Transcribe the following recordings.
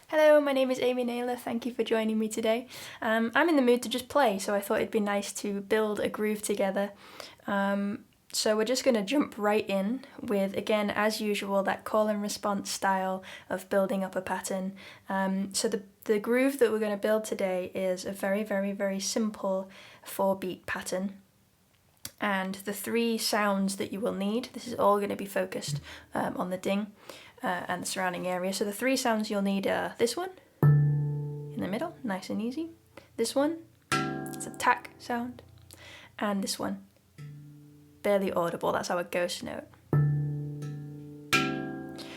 Hello, my name is Amy Naylor, thank you for joining me today. I'm in the mood to just play, so I thought it'd be nice to build a groove together. So we're just going to jump right in with, again, as usual, that call and response style of building up a pattern. So the groove that we're going to build today is a very simple 4-beat pattern. And the 3 sounds that you will need, this is all going to be focused on the ding and the surrounding area. So the 3 sounds you'll need are this one, in the middle, nice and easy. This one, it's a tack sound. And this one, barely audible, that's our ghost note.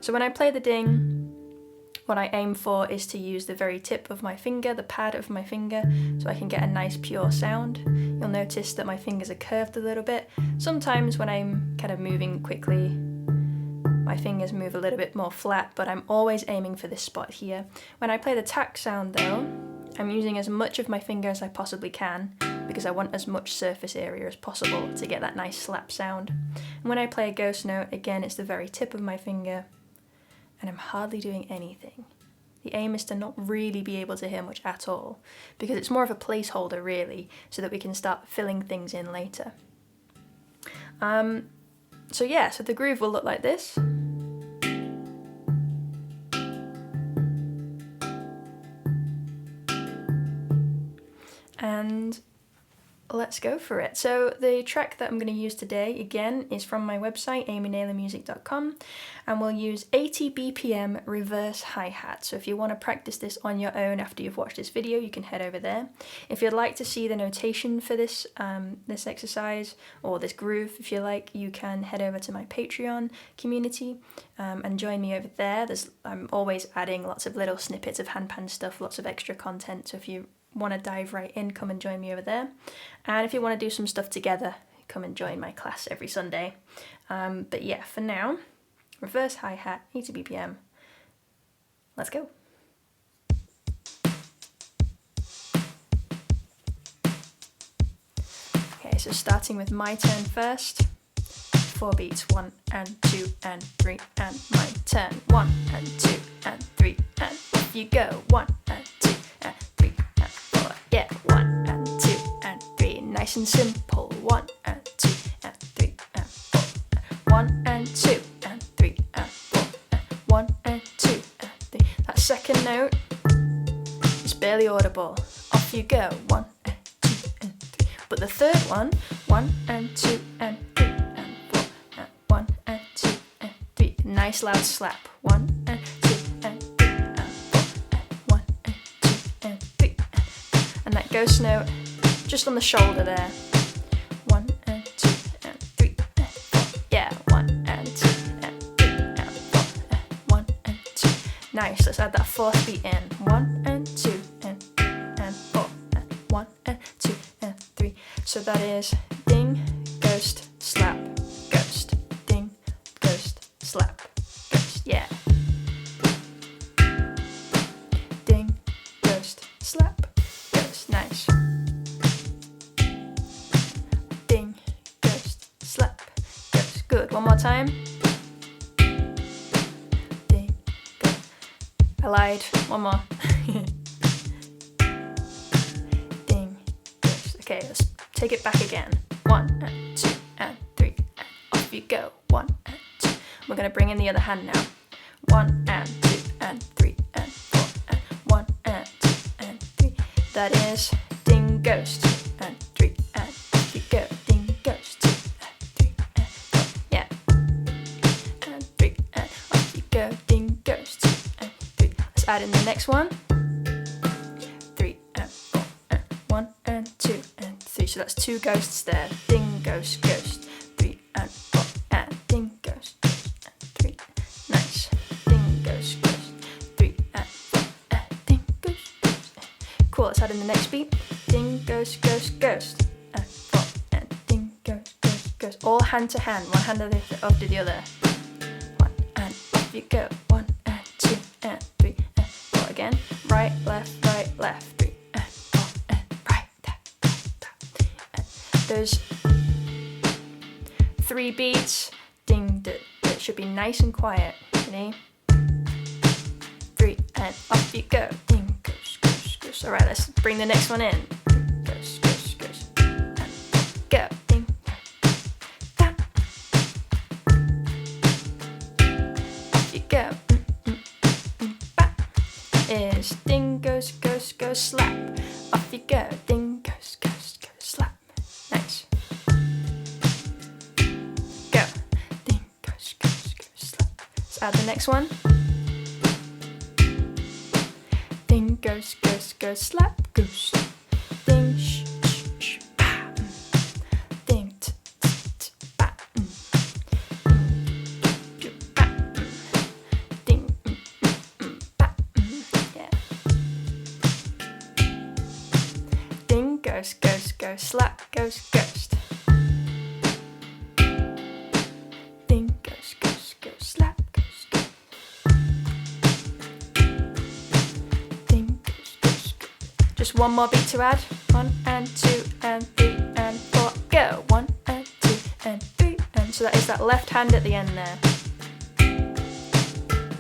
So when I play the ding, what I aim for is to use the very tip of my finger, the pad of my finger, so I can get a nice pure sound. You'll notice that my fingers are curved a little bit. Sometimes when I'm kind of moving quickly, my fingers move a little bit more flat, but I'm always aiming for this spot here. When I play the tack sound though, I'm using as much of my finger as I possibly can because I want as much surface area as possible to get that nice slap sound. And when I play a ghost note, again, it's the very tip of my finger and I'm hardly doing anything. The aim is to not really be able to hear much at all because it's more of a placeholder really, so that we can start filling things in later. So the groove will look like this. And let's go for it. So the track that I'm going to use today, again, is from my website, amynaylormusic.com, and we'll use 80 BPM reverse hi-hat. So if you want to practice this on your own after you've watched this video, you can head over there. If you'd like to see the notation for this this exercise, or this groove, if you like, you can head over to my Patreon community and join me over there. I'm always adding lots of little snippets of handpan stuff, lots of extra content, so if you want to dive right in, come and join me over there. And if you want to do some stuff together, come and join my class every Sunday. But yeah, for now, reverse hi-hat, 80 BPM. Let's go. Okay, so starting with my turn first. 4 beats, 1 and 2 and 3, and my turn. 1 and 2 and 3, and off you go. 1 and 2 and 3 and 4. Yeah, 1 and 2 and 3, nice and simple. 1 and 2 and 3 and 4. 1 and 2 and 3 and 4. 1 and 2 and 3. That second note is barely audible. Off you go. 1 and 2 and 3. But the third one, 1 and 2 and 3 and 4. 1 and 2 and 3. Nice loud slap. 1 and 2 and 3 and 4. 1 and 2 and 3. And that ghost note just on the shoulder there. 1 and 2 and 3 and 4. Yeah, 1 and 2 and 3 and 4. 1 and 2. Nice, let's add that 4th beat in. 1 and 2 and 3 and 4. 1 and 2 and 3. So that is ding, ghost, slap, ghost. Ding, ghost, slap, ghost. Yeah. Ding, ghost, slap, ghost. Nice. Ding, ghost, slap, ghost. Good. One more time. Ding, ghost. I lied. One more. Ding, ghost. Okay, let's take it back again. 1 and 2 and 3 and off you go. 1 and 2. We're going to bring in the other hand now. 1 and 2 and 3 and 4 and 1 and 2 and 3. That is ding, ghost and 3 and off you go. Ding, ghost 2 and 3 and 4. Yeah. And 3 and off you go. Ding, ghost 2 and 3. Let's add in the next one. 3 and 4 and 1 and 2 and 3. So that's 2 ghosts there. Ding, ghost, ghost. 3 and 4 and ding, ghost, ghost and 3. Nice. Ding, ghost, ghost. 3 and 4 and ding, ghost, ghost. Cool. Let's add in the next beat. Ding, ghost, ghost, ghost. And 4 and ding, ghost, ghost, ghost. All hand to hand. One hand after the other. 1 and off you go. 1 and 2 and 3 and 4 again. Right, left, 3 and 4 and right, There's 3 beats. Ding, it should be nice and quiet. Ready? 3 and off off you go. Ding, goes, goes, goes. All right, let's bring the next one in. Goes, goes, goes, and go. Ding, da. Off you go. Ba. Is ding, goes, goes, goes, slap. Off you go. Ding, goes, goes, goes, slap. Nice. Go. Ding, goes, goes, goes, slap. Let's add the next one. Ding, goes, goes, goes, slap, goose. Ding, sh, sh, sh, ba. Ding, t, t, t, ba. Ding, ba. Ding, ba. Yeah. Ding, goes, goes, goes, slap, goes, ghost. Ding, goes, goes, goes, slap, goes, ghost. Just one more beat to add. 1 and 2 and 3 and 4. Go. 1 and 2 and 3 and so that is that left hand at the end there.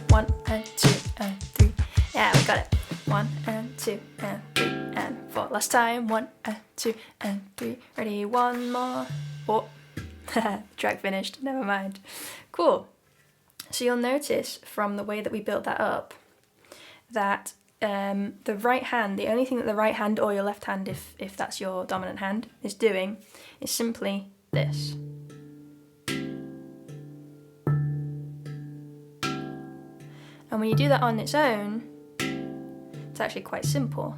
1 and 2 and 3. Yeah, we got it. 1 and 2 and 3 and 4. Last time. 1 and 2 and 3. Ready? One more. Oh, track finished. Never mind. Cool. So you'll notice from the way that we built that up that the right hand, the only thing that the right hand or your left hand, if that's your dominant hand, is doing is simply this. And when you do that on its own, it's actually quite simple.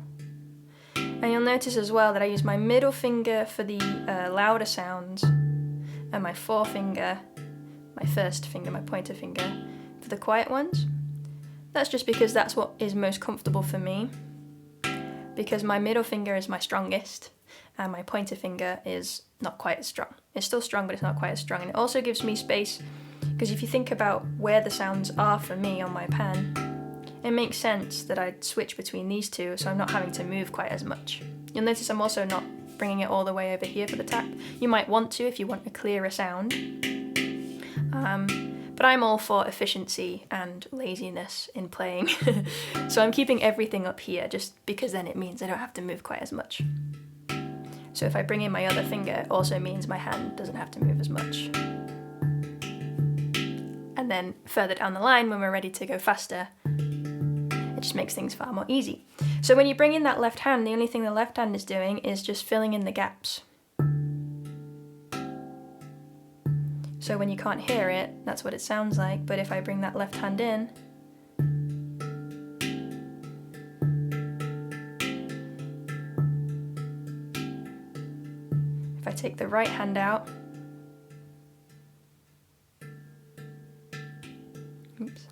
And you'll notice as well that I use my middle finger for the louder sounds and my forefinger, my first finger, my pointer finger, for the quiet ones. That's just because that's what is most comfortable for me, because my middle finger is my strongest and my pointer finger is not quite as strong. It's still strong, but it's not quite as strong. And it also gives me space, because if you think about where the sounds are for me on my pan, it makes sense that I'd switch between these two so I'm not having to move quite as much. You'll notice I'm also not bringing it all the way over here for the tap. You might want to if you want a clearer sound. But I'm all for efficiency and laziness in playing. So I'm keeping everything up here just because then it means I don't have to move quite as much. So if I bring in my other finger, it also means my hand doesn't have to move as much. And then further down the line, when we're ready to go faster, it just makes things far more easy. So when you bring in that left hand, the only thing the left hand is doing is just filling in the gaps. So when you can't hear it, that's what it sounds like. But if I bring that left hand in, if I take the right hand out, oops.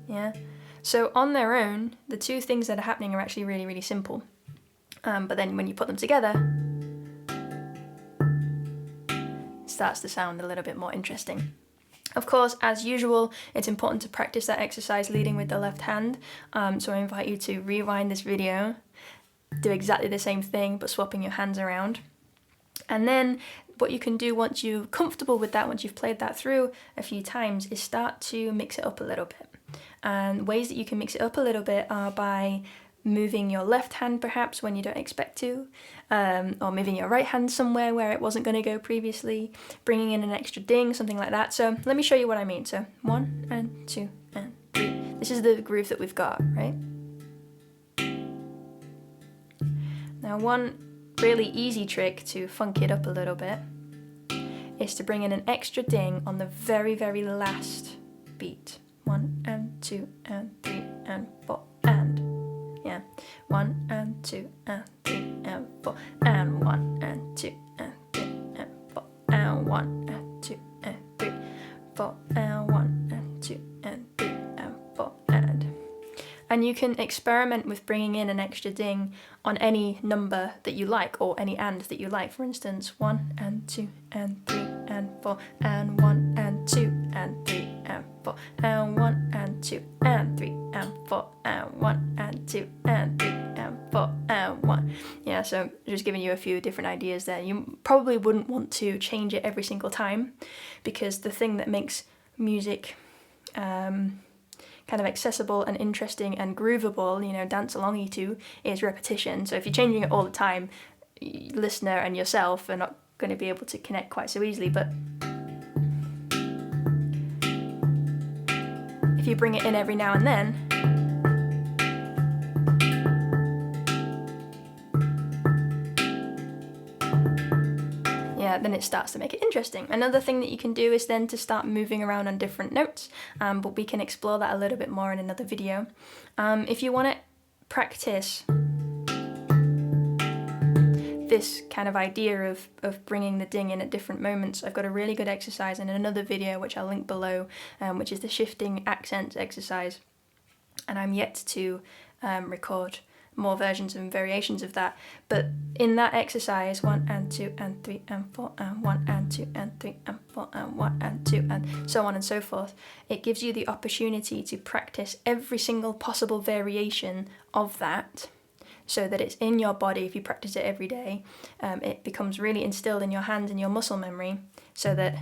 Yeah. So on their own, the two things that are happening are actually really, really simple. But then when you put them together, starts to sound a little bit more interesting. Of course, as usual, it's important to practice that exercise leading with the left hand. So I invite you to rewind this video, do exactly the same thing, but swapping your hands around. And then what you can do once you're comfortable with that, once you've played that through a few times, is start to mix it up a little bit. And ways that you can mix it up a little bit are by moving your left hand perhaps when you don't expect to, or moving your right hand somewhere where it wasn't going to go previously, bringing in an extra ding, something like that. So let me show you what I mean. So 1 and 2 and 3. This is the groove that we've got, right? Now one really easy trick to funk it up a little bit is to bring in an extra ding on the very, very last beat. 1 and 2 and 3 and 4 and. Yeah, 1 and 2 and 3 and 4 and 1 and 2 and 3 and 4 and 1 and 2 and 3, 4 and 1 and 2 and 3 and 4 and you can experiment with bringing in an extra ding on any number that you like, or any and that you like. For instance, 1 and 2 and 3 and 4 and 1 and 2 and 3 and 4 and 1 and 2 and 3 and 4 and 1 and 2 and 3 and 4 and 1. Yeah, so just giving you a few different ideas there. You probably wouldn't want to change it every single time, because the thing that makes music kind of accessible and interesting and groovable, you know, dance alongy to, is repetition. So if you're changing it all the time, listener and yourself are not going to be able to connect quite so easily. But if you bring it in every now and then, then it starts to make it interesting. Another thing that you can do is then to start moving around on different notes, but we can explore that a little bit more in another video. If you want to practice this kind of idea of bringing the ding in at different moments, I've got a really good exercise in another video which I'll link below, which is the shifting accents exercise, and I'm yet to record more versions and variations of that. But in that exercise, 1 and 2 and 3 and 4 and 1 and 2 and 3 and 4 and 1 and 2 and so on and so forth, it gives you the opportunity to practice every single possible variation of that, so that it's in your body. If you practice it every day, it becomes really instilled in your hands and your muscle memory, so that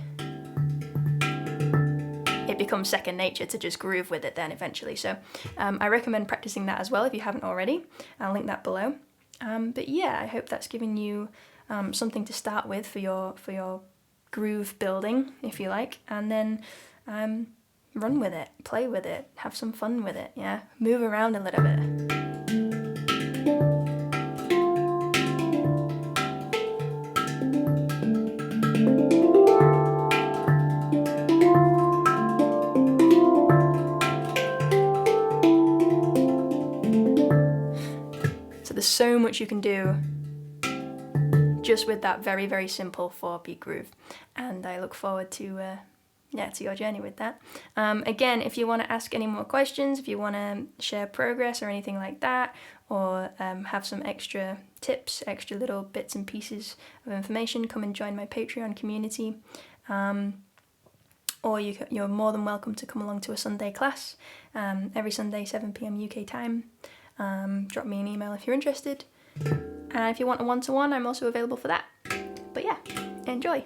it becomes second nature to just groove with it then eventually. So I recommend practicing that as well if you haven't already. I'll link that below. But yeah, I hope that's given you something to start with for your groove building, if you like, and then run with it, play with it, have some fun with it, yeah, move around a little bit. There's so much you can do just with that very, very simple 4-beat groove, and I look forward to your journey with that. Again, if you want to ask any more questions, if you want to share progress or anything like that, or have some extra tips, extra little bits and pieces of information, come and join my Patreon community. Or you're more than welcome to come along to a Sunday class, every Sunday 7 p.m. UK time. Drop me an email if you're interested, and if you want a one-to-one, I'm also available for that. But yeah, enjoy.